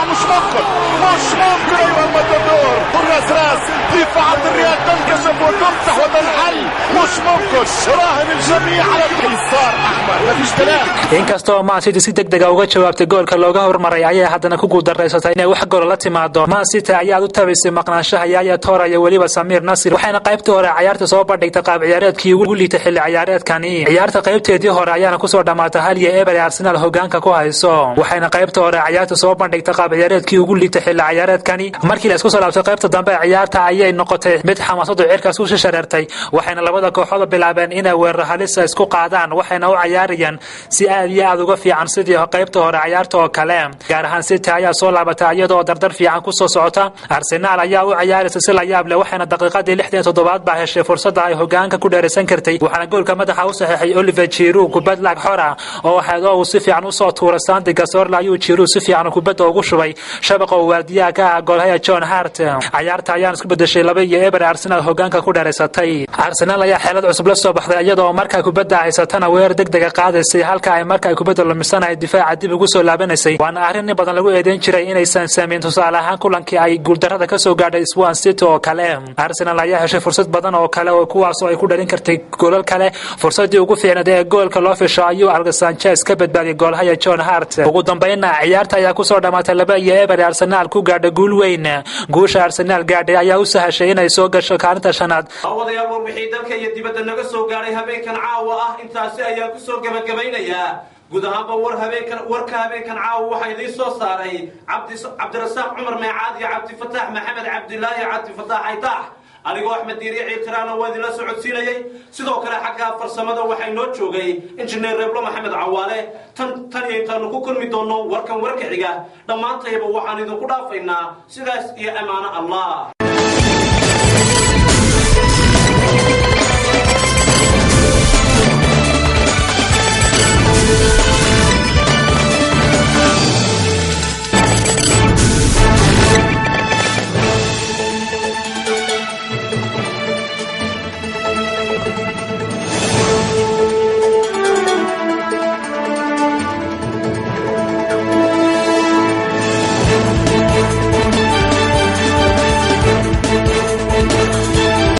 مش ممكن ايها المددور حراس راس دفاع الرياض تنكشف وتمسح وتنحل مش ممكن راهن الجميع على اليسار احمر ما فيش كلام inkastoo Man City si degdeg ah uga jawaabtay goolka looga hormaray ayaa haddana ku guuldareysatay inay wax gool la timaado Man City ayaa u tabaysay maqnaanshaha Yaya Toure iyo waliba Samir Nasri waxayna qaybtii hore ciyaarta soo bandhigtay qaab ciyaareedkii ugu liitay xilli ciyaareedkani ciyaarta qaybteedii hore ayaana ku soo dhamaatay hal iyo eber Arsenal hogaanka ku hayso waxayna qaybtii hore ciyaarta soo bandhigtay qaab ciyaareedkii ugu liitay xilli ciyaareedkani markii la isku soo laabtay qaybta dambe ciyaarta ayay noqotay mid xamaasad cirkaas u shareertay waxayna labada kooxood bilaabeen inay weerar halis isku qaadaan waxayna u ciyaarayaan si aad iyo aad uga fiican sidii qaybta hore ciyaarta oo kale gaar ahaan City ayaa soo laabatay iyadoo dardar fiican ku soo socota Arsenal ayaa u ciyaaraysa si la yaab leh waxayna daqiiqadii 67 ba heshay fursad ay hogaanka ku dheeraysan kartay waxaana goolka madaxa u saxiixay Olivier Giroud kubad lag xora oo waxaa si fiican u soo tuuray Santiago Cazorla ayuu Giroud si fiican kubadda ugu shubay shabaqa waardiyaha goolhaya John Hart ciyaarta ayaan isku bedeshay 2 iyo eber Arsenal hogaanka ku dheeraysatay Arsenal ayaa xeelad cusub la soo baxday iyadoo markaa kubadda haysatana weer degdeg ah qaadaysay halka ay markaa kubadda lumisanay difaaca dib ugu soo laabanaysay waana arrin badan lagu eedeyn jiray inaysan sameyn tusaale ahaan kulankii ay guuldarrada ka soo gaadhay Swansea City oo kale Arsenal ayaa heshay fursad badan oo kale oo kuwaas oo ay ku dhalin kartay goolal kale fursadii ugu fiicnayd ee goolka loo fisho ayuu Alexis Sanchez ka badbaadiyay goolhaya John Hart ugu dambeynna ciyaarta ayaa ku soo dhamaatay 2 iyo eber Arsenal ku gaadhay guul weyn guusha Arsenal gaadhay ayaa u sahashay inay soo gasho kaalinta shanaad awadayaal wixii dalka iyo dibadda naga soo gaaray habeenkan caawa ah intaasi ayaa ku soo gabagabaynaya guud ahaanba warka habeenkan caawa waxaa idiin soo saaray cabdirasaaq cumar meecaad iyo cabdifataax maxamed cabdilaahi cabdifataax aytaax anigoo Axmed Diiriye Ciiltiraan oo idin la socodsiinayay sidoo kale xagga farsamada waxay noo joogay injineer Reblo Maxamed Cawaale tan iyo intaanu ku kulmi doono warkan warka xiga dhamaantayba waxaan idinku dhaafaynaa sidaas iyo amaana Allah